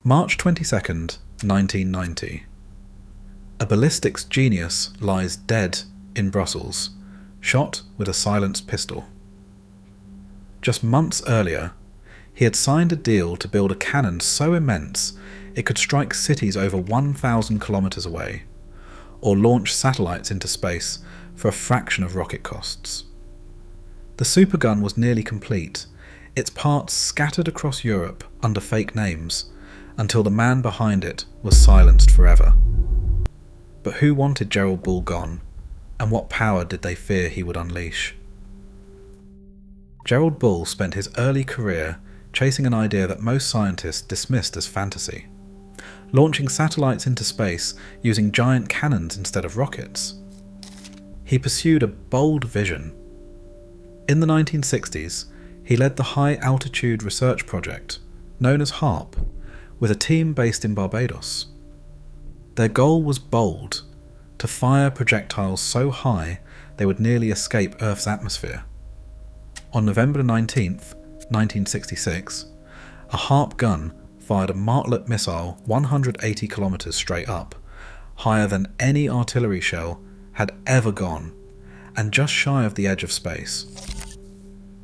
March 22nd, 1990. A ballistics genius lies dead in Brussels, shot with a silenced pistol. Just months earlier, he had signed a deal to build a cannon so immense it could strike cities over 1,000 kilometers away, or launch satellites into space for a fraction of rocket costs. The Supergun was nearly complete, its parts scattered across Europe under fake names, until the man behind it was silenced forever. But who wanted Gerald Bull gone, and what power did they fear he would unleash? Gerald Bull spent his early career chasing an idea that most scientists dismissed as fantasy, launching satellites into space using giant cannons instead of rockets. He pursued a bold vision. In the 1960s, he led the High Altitude Research Project, known as HARP, with a team based in Barbados. Their goal was bold: to fire projectiles so high they would nearly escape Earth's atmosphere. On November 19th, 1966, a HARP gun fired a martlet missile 180 kilometers straight up, higher than any artillery shell had ever gone, and just shy of the edge of space.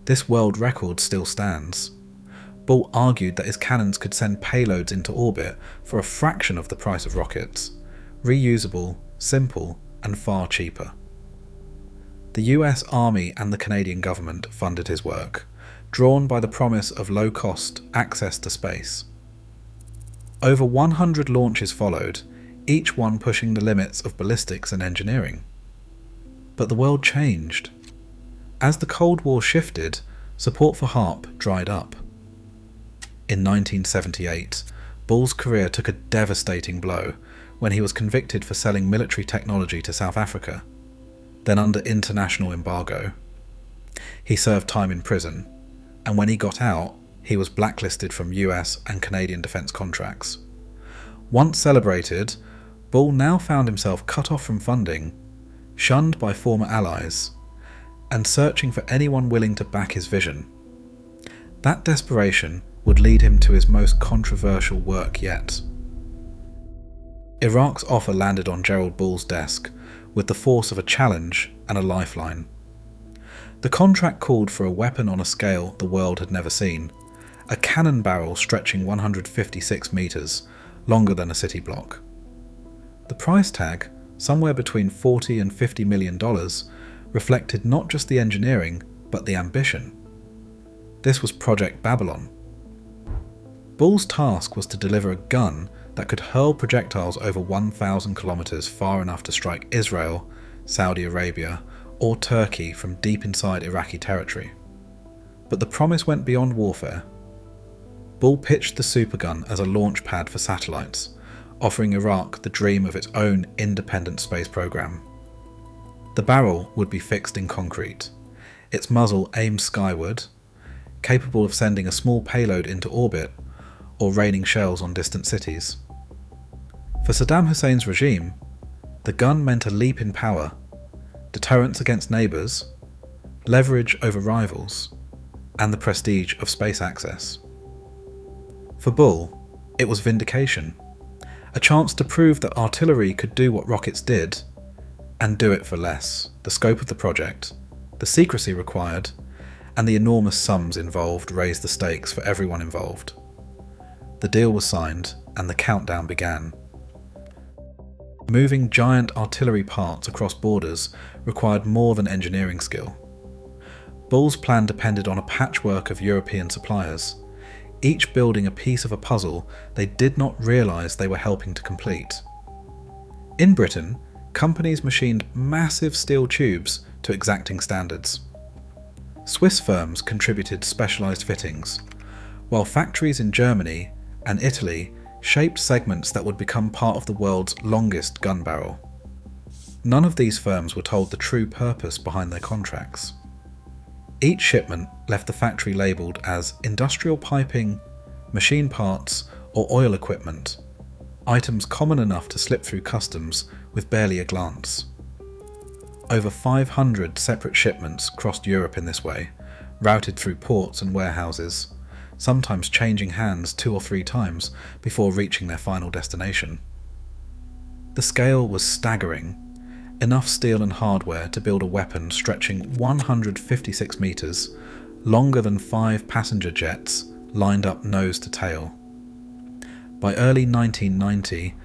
This world record still stands. Bull argued that his cannons could send payloads into orbit for a fraction of the price of rockets, reusable, simple, and far cheaper. The US Army and the Canadian government funded his work, drawn by the promise of low-cost access to space. Over 100 launches followed, each one pushing the limits of ballistics and engineering. But the world changed. As the Cold War shifted, support for HARP dried up. In 1978, Bull's career took a devastating blow when he was convicted for selling military technology to South Africa, then under international embargo. He served time in prison, and when he got out, he was blacklisted from US and Canadian defence contracts. Once celebrated, Bull now found himself cut off from funding, shunned by former allies, and searching for anyone willing to back his vision. That desperation would lead him to his most controversial work yet. Iraq's offer landed on Gerald Bull's desk with the force of a challenge and a lifeline. The contract called for a weapon on a scale the world had never seen, a cannon barrel stretching 156 meters, longer than a city block. The price tag, somewhere between $40 and $50 million, reflected not just the engineering, but the ambition. This was Project Babylon. Bull's task was to deliver a gun that could hurl projectiles over 1,000 kilometers far enough to strike Israel, Saudi Arabia, or Turkey from deep inside Iraqi territory. But the promise went beyond warfare. Bull pitched the Supergun as a launch pad for satellites, offering Iraq the dream of its own independent space program. The barrel would be fixed in concrete, its muzzle aimed skyward, capable of sending a small payload into orbit or raining shells on distant cities. For Saddam Hussein's regime, the gun meant a leap in power, deterrence against neighbours, leverage over rivals, and the prestige of space access. For Bull, it was vindication, a chance to prove that artillery could do what rockets did, and do it for less. The scope of the project, the secrecy required, and the enormous sums involved raised the stakes for everyone involved. The deal was signed, and the countdown began. Moving giant artillery parts across borders required more than engineering skill. Bull's plan depended on a patchwork of European suppliers, each building a piece of a puzzle they did not realise they were helping to complete. In Britain, companies machined massive steel tubes to exacting standards. Swiss firms contributed specialised fittings, while factories in Germany and Italy shaped segments that would become part of the world's longest gun barrel. None of these firms were told the true purpose behind their contracts. Each shipment left the factory labelled as industrial piping, machine parts, or oil equipment, items common enough to slip through customs with barely a glance. Over 500 separate shipments crossed Europe in this way, routed through ports and warehouses, sometimes changing hands 2 or 3 times before reaching their final destination. The scale was staggering, enough steel and hardware to build a weapon stretching 156 meters, longer than 5 passenger jets lined up nose to tail. By early 1990,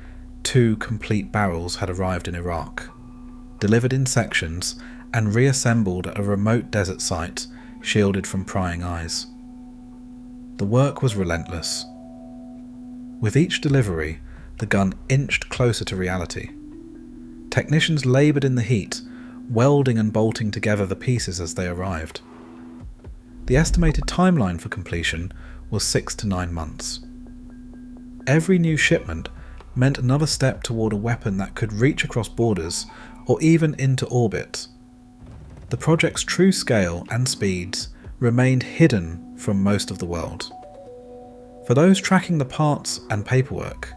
2 complete barrels had arrived in Iraq, delivered in sections and reassembled at a remote desert site shielded from prying eyes. The work was relentless. With each delivery, the gun inched closer to reality. Technicians laboured in the heat, welding and bolting together the pieces as they arrived. The estimated timeline for completion was 6 to 9 months. Every new shipment meant another step toward a weapon that could reach across borders or even into orbit. The project's true scale and speeds remained hidden from most of the world. For those tracking the parts and paperwork,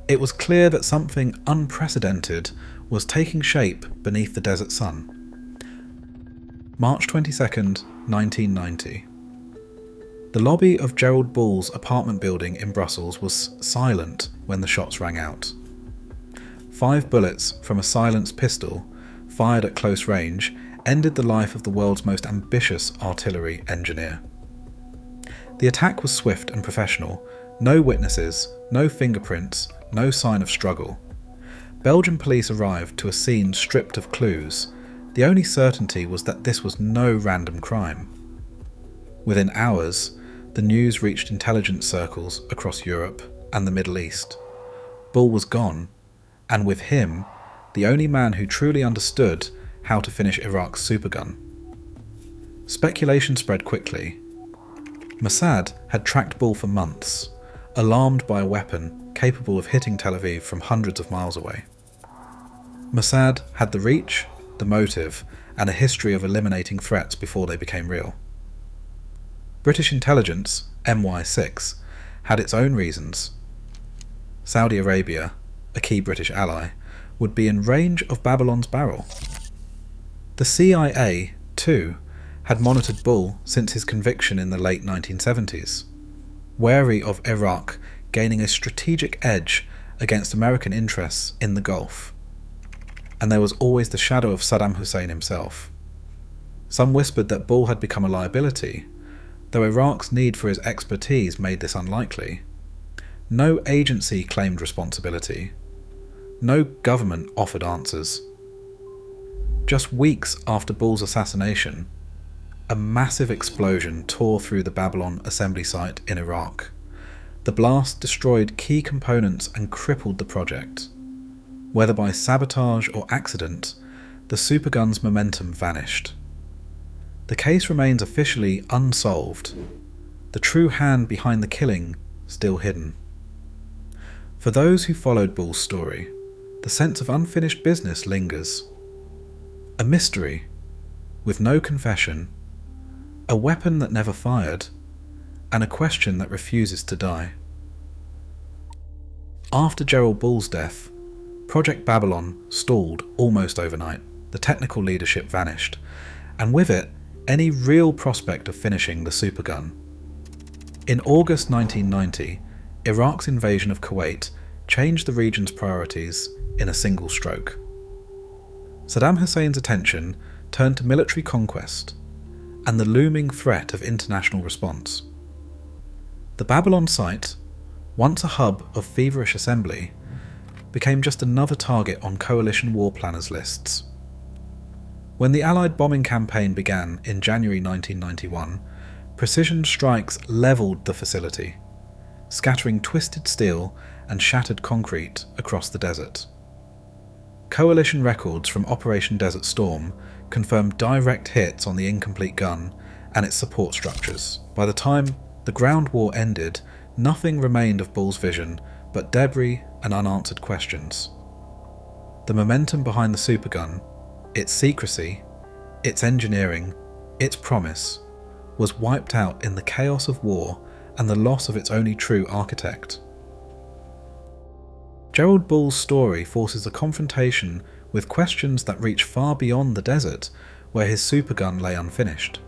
it was clear that something unprecedented was taking shape beneath the desert sun. March 22nd, 1990. The lobby of Gerald Bull's apartment building in Brussels was silent when the shots rang out. 5 bullets from a silenced pistol, fired at close range, ended the life of the world's most ambitious artillery engineer. The attack was swift and professional. No witnesses, no fingerprints, no sign of struggle. Belgian police arrived to a scene stripped of clues. The only certainty was that this was no random crime. Within hours, the news reached intelligence circles across Europe and the Middle East. Bull was gone, and with him, the only man who truly understood how to finish Iraq's Supergun. Speculation spread quickly. Mossad had tracked Bull for months, alarmed by a weapon capable of hitting Tel Aviv from hundreds of miles away. Mossad had the reach, the motive, and a history of eliminating threats before they became real. British intelligence, MI6, had its own reasons. Saudi Arabia, a key British ally, would be in range of Babylon's barrel. The CIA, too, had monitored Bull since his conviction in the late 1970s, wary of Iraq gaining a strategic edge against American interests in the Gulf. And there was always the shadow of Saddam Hussein himself. Some whispered that Bull had become a liability, though Iraq's need for his expertise made this unlikely. No agency claimed responsibility. No government offered answers. Just weeks after Bull's assassination, a massive explosion tore through the Babylon assembly site in Iraq. The blast destroyed key components and crippled the project. Whether by sabotage or accident, the Supergun's momentum vanished. The case remains officially unsolved, the true hand behind the killing still hidden. For those who followed Bull's story, the sense of unfinished business lingers. A mystery, with no confession, a weapon that never fired, and a question that refuses to die. After Gerald Bull's death, Project Babylon stalled almost overnight. The technical leadership vanished, and with it, any real prospect of finishing the Supergun. In August 1990, Iraq's invasion of Kuwait changed the region's priorities in a single stroke. Saddam Hussein's attention turned to military conquest and the looming threat of international response. The Babylon site, once a hub of feverish assembly, became just another target on coalition war planners' lists. When the Allied bombing campaign began in January 1991, precision strikes levelled the facility, scattering twisted steel and shattered concrete across the desert. Coalition records from Operation Desert Storm confirmed direct hits on the incomplete gun and its support structures. By the time the ground war ended, nothing remained of Bull's vision but debris and unanswered questions. The momentum behind the Supergun, its secrecy, its engineering, its promise, was wiped out in the chaos of war and the loss of its only true architect. Gerald Bull's story forces a confrontation with questions that reach far beyond the desert where his Supergun lay unfinished.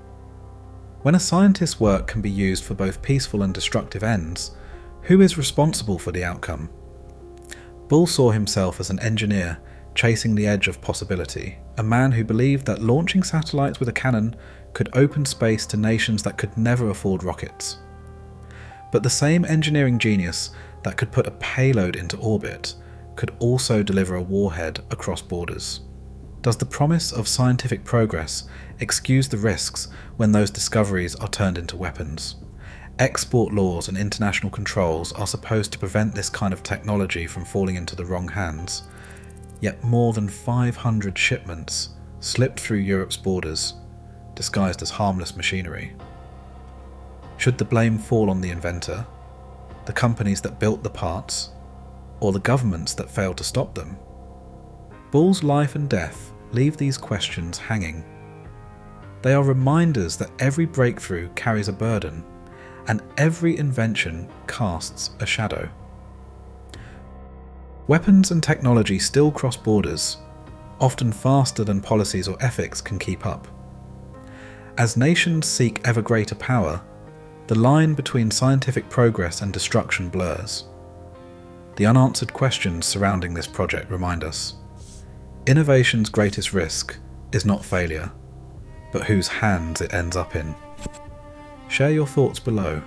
When a scientist's work can be used for both peaceful and destructive ends, who is responsible for the outcome? Bull saw himself as an engineer chasing the edge of possibility, a man who believed that launching satellites with a cannon could open space to nations that could never afford rockets. But the same engineering genius that could put a payload into orbit could also deliver a warhead across borders. Does the promise of scientific progress excuse the risks when those discoveries are turned into weapons? Export laws and international controls are supposed to prevent this kind of technology from falling into the wrong hands, yet more than 500 shipments slipped through Europe's borders, disguised as harmless machinery. Should the blame fall on the inventor, the companies that built the parts, or the governments that failed to stop them? Bull's life and death leave these questions hanging. They are reminders that every breakthrough carries a burden, and every invention casts a shadow. Weapons and technology still cross borders, often faster than policies or ethics can keep up. As nations seek ever greater power, the line between scientific progress and destruction blurs. The unanswered questions surrounding this project remind us: innovation's greatest risk is not failure, but whose hands it ends up in. Share your thoughts below.